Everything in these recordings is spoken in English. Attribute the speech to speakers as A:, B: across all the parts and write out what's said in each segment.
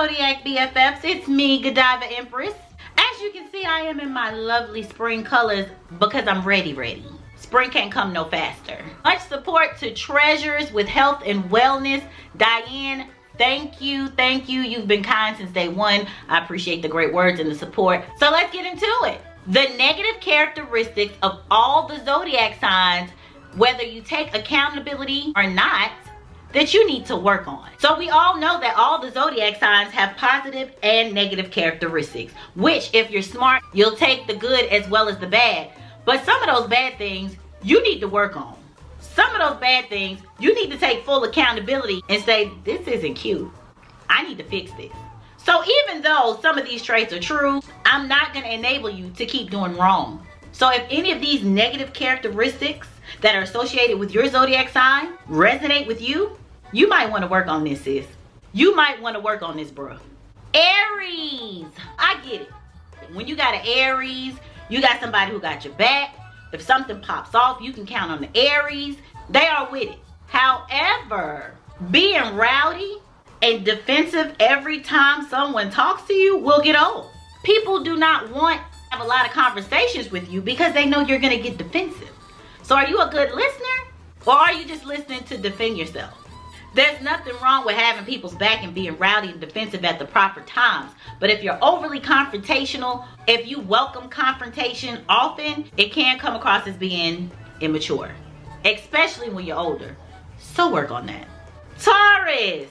A: Zodiac BFFs, it's me, Godiva Empress. As you can see, I am in my lovely spring colors because I'm ready. Spring can't come no faster. Much support to Treasures with health and wellness. Diane, thank you. You've been kind since day one. I appreciate the great words and the support. So let's get into it. The negative characteristics of all the zodiac signs, whether you take accountability or not, that you need to work on. So we all know that all the zodiac signs have positive and negative characteristics, which if you're smart, you'll take the good as well as the bad. But some of those bad things you need to work on. Some of those bad things you need to take full accountability and say, this isn't cute. I need to fix this. So even though some of these traits are true, I'm not gonna enable you to keep doing wrong. So if any of these negative characteristics that are associated with your zodiac sign resonate with you, you might want to work on this, sis. You might want to work on this, bro. Aries. I get it. When you got an Aries, you got somebody who got your back. If something pops off, you can count on the Aries. They are with it. However, being rowdy and defensive every time someone talks to you will get old. People do not want to have a lot of conversations with you because they know you're going to get defensive. So are you a good listener, or are you just listening to defend yourself? There's nothing wrong with having people's back and being rowdy and defensive at the proper times. But if you're overly confrontational, if you welcome confrontation often, it can come across as being immature, especially when you're older. So work on that. Taurus.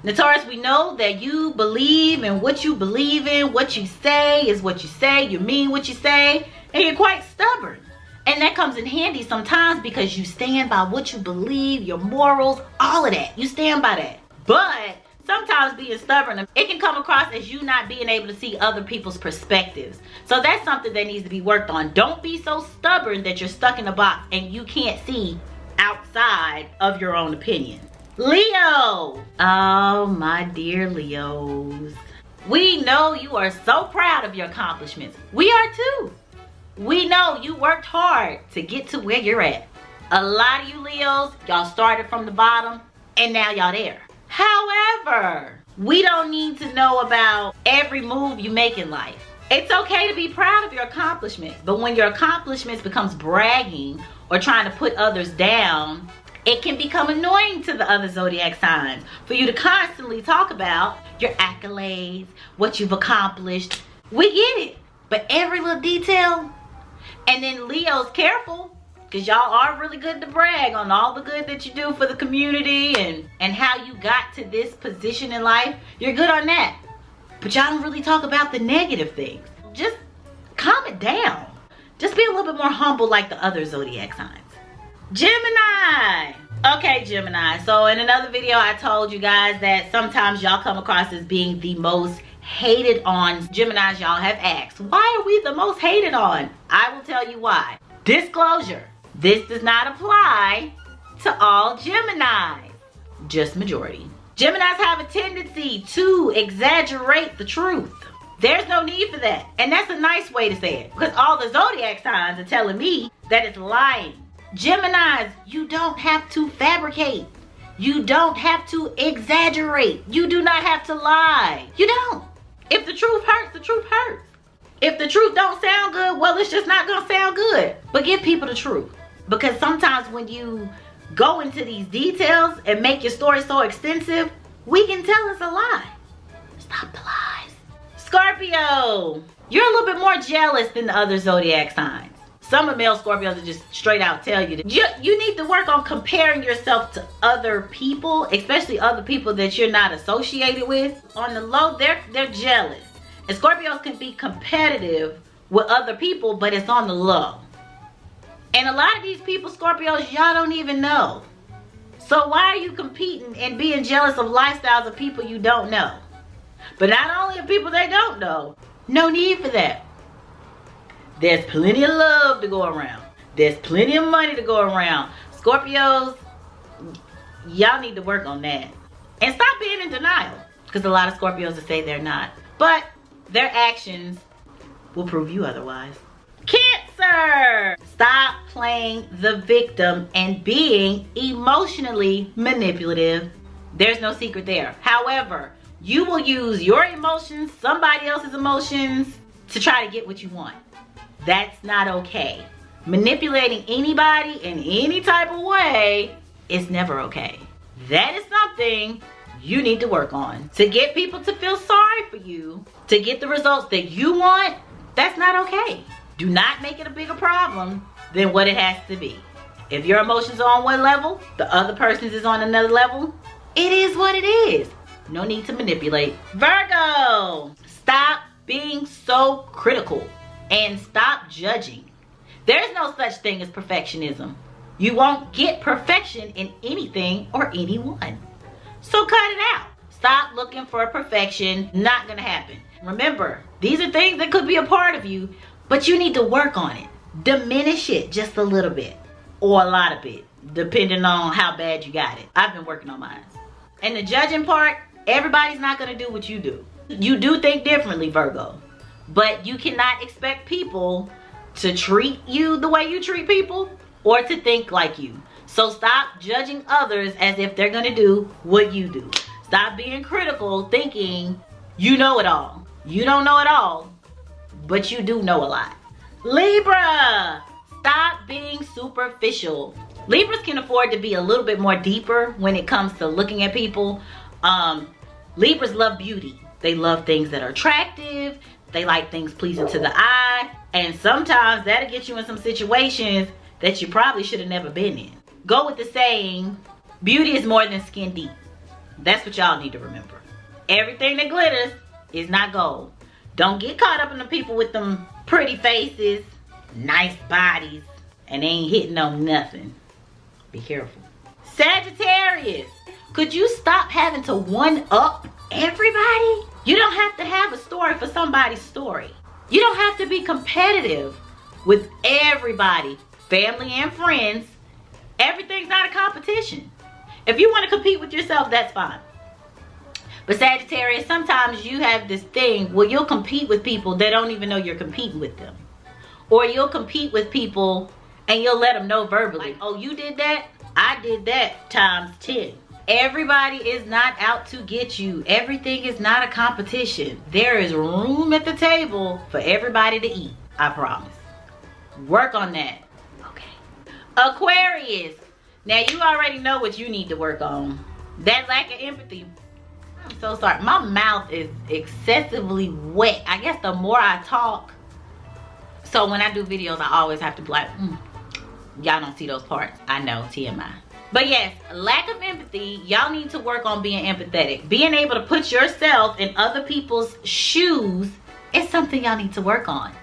A: Now, Taurus, we know that you believe in what you believe in. What you say is what you say. You mean what you say. And you're quite stubborn. And that comes in handy sometimes because you stand by what you believe, your morals, all of that. You stand by that. But sometimes being stubborn, it can come across as you not being able to see other people's perspectives. So that's something that needs to be worked on. Don't be so stubborn that you're stuck in a box and you can't see outside of your own opinion. Leo. Oh, my dear Leos. We know you are so proud of your accomplishments. We are too. We know you worked hard to get to where you're at. A lot of you Leos, y'all started from the bottom and now y'all there. However, we don't need to know about every move you make in life. It's okay to be proud of your accomplishments, but when your accomplishments becomes bragging or trying to put others down, it can become annoying to the other zodiac signs for you to constantly talk about your accolades, what you've accomplished. We get it, but every little detail. And then Leo's careful, because y'all are really good to brag on all the good that you do for the community and how you got to this position in life. You're good on that. But y'all don't really talk about the negative things. Just calm it down. Just be a little bit more humble like the other zodiac signs. Gemini. Okay, Gemini. So in another video, I told you guys that sometimes y'all come across as being the most hated on. Geminis, y'all have asked, why are we the most hated on? I will tell you why. Disclosure, this does not apply to all Geminis, just majority. Geminis have a tendency to exaggerate the truth. There's no need for that. And that's a nice way to say it, because all the zodiac signs are telling me that it's lying. Geminis, you don't have to fabricate. You don't have to exaggerate. You do not have to lie. You don't. If the truth hurts, the truth hurts. If the truth don't sound good, well, it's just not gonna sound good. But give people the truth. Because sometimes when you go into these details and make your story so extensive, we can tell it's a lie. Stop the lies. Scorpio, you're a little bit more jealous than the other zodiac signs. Some of male Scorpios will just straight out tell you that you need to work on comparing yourself to other people, especially other people that you're not associated with. On the low, they're jealous. And Scorpios can be competitive with other people, but it's on the low. And a lot of these people, Scorpios, y'all don't even know. So why are you competing and being jealous of lifestyles of people you don't know? But not only of people they don't know. No need for that. There's plenty of love to go around. There's plenty of money to go around. Scorpios, y'all need to work on that. And stop being in denial. Because a lot of Scorpios will say they're not. But their actions will prove you otherwise. Cancer! Stop playing the victim and being emotionally manipulative. There's no secret there. However, You will use your emotions, somebody else's emotions, to try to get what you want. That's not okay. Manipulating anybody in any type of way is never okay. That is something you need to work on. To get people to feel sorry for you, to get the results that you want, that's not okay. Do not make it a bigger problem than what it has to be. If your emotions are on one level, the other person's is on another level, it is what it is. No need to manipulate. Virgo, stop being so critical and stop judging. There's no such thing as perfectionism. You won't get perfection in anything or anyone. So cut it out. Stop looking for perfection. Not gonna happen. Remember, these are things that could be a part of you, but you need to work on it. Diminish it just a little bit or a lot of it, depending on how bad you got it. I've been working on mine. And the judging part, everybody's not gonna do what you do. You do think differently, Virgo, but you cannot expect people to treat you the way you treat people or to think like you. So stop judging others as if they're gonna do what you do. Stop being critical, thinking you know it all. You don't know it all, but you do know a lot. Libra, stop being superficial. Libras can afford to be a little bit more deeper when it comes to looking at people. Libras love beauty. They love things that are attractive. They like things pleasing to the eye. And sometimes that'll get you in some situations that you probably should have never been in. Go with the saying, beauty is more than skin deep. That's what y'all need to remember. Everything that glitters is not gold. Don't get caught up in the people with them pretty faces, nice bodies, and they ain't hitting on nothing. Be careful. Sagittarius, could you stop having to one-up everybody? You don't have to have a story for somebody's story. You don't have to be competitive with everybody, family and friends. Everything's not a competition. If you want to compete with yourself, that's fine. But Sagittarius, sometimes you have this thing where you'll compete with people that don't even know you're competing with them. Or you'll compete with people and you'll let them know verbally, like, oh, you did that? I did that times 10. Everybody is not out to get you. Everything is not a competition. There is room at the table for everybody to eat. I promise. Work on that. Okay. Aquarius. Now you already know what you need to work on. That lack of empathy. I'm so sorry. My mouth is excessively wet. I guess the more I talk. So when I do videos, I always have to be like, y'all don't see those parts. I know, TMI. But yes, lack of empathy, y'all need to work on being empathetic. Being able to put yourself in other people's shoes is something y'all need to work on.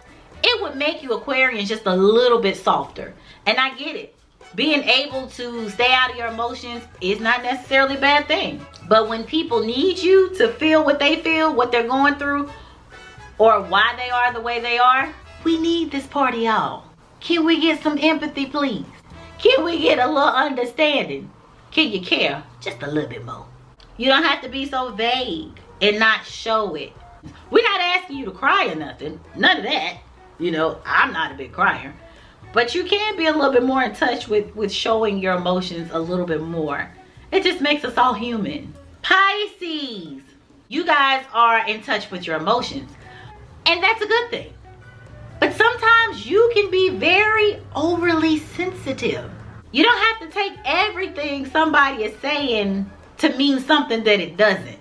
A: It would make you Aquarians just a little bit softer. And I get it. Being able to stay out of your emotions is not necessarily a bad thing. But when people need you to feel what they feel, what they're going through, or why they are the way they are, we need this part of y'all. Can we get some empathy, please? Can we get a little understanding? Can you care just a little bit more? You don't have to be so vague and not show it. We're not asking you to cry or nothing. None of that. You know, I'm not a big crier. But you can be a little bit more in touch with showing your emotions a little bit more. It just makes us all human. Pisces. You guys are in touch with your emotions. And that's a good thing. But sometimes you can be very overly sensitive. You don't have to take everything somebody is saying to mean something that it doesn't.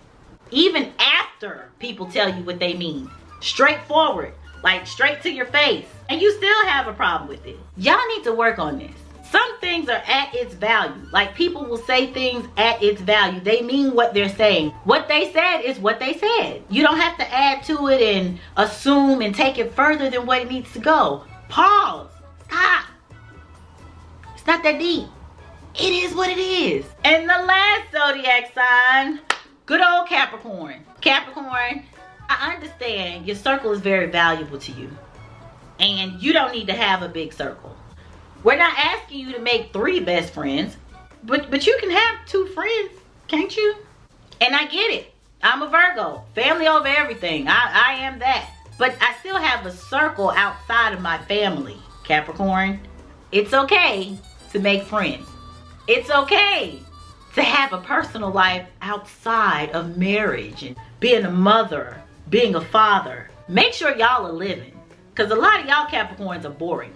A: Even after people tell you what they mean. Straightforward, like straight to your face. And you still have a problem with it. Y'all need to work on this. Some things are at its value. Like people will say things at its value. They mean what they're saying. What they said is what they said. You don't have to add to it and assume and take it further than what it needs to go. Pause. Stop. It's not that deep. It is what it is. And the last zodiac sign, good old Capricorn. Capricorn, I understand your circle is very valuable to you. And you don't need to have a big circle. We're not asking you to make 3 best friends, but you can have 2 friends, can't you? And I get it. I'm a Virgo. Family over everything. I am that. But I still have a circle outside of my family, Capricorn. It's okay to make friends. It's okay to have a personal life outside of marriage and being a mother, being a father. Make sure y'all are living, because a lot of y'all Capricorns are boring.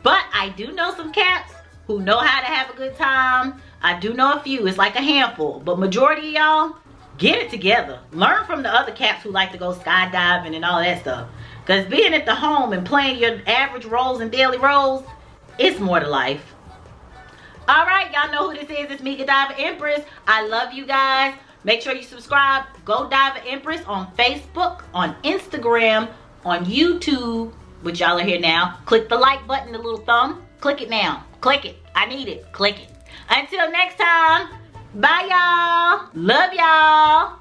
A: But I do know some Caps who know how to have a good time. I do know a few. It's like a handful. But majority of y'all, get it together. Learn from the other Caps who like to go skydiving and all that stuff. Because being at the home and playing your average roles and daily roles, it's more to life. Alright, y'all know who this is. It's me, Godiva Empress. I love you guys. Make sure you subscribe. Godiva Empress on Facebook, on Instagram, on YouTube, which y'all are here now. Click the like button, the little thumb. Click it now. Click it. I need it. Click it. Until next time. Bye, y'all. Love y'all.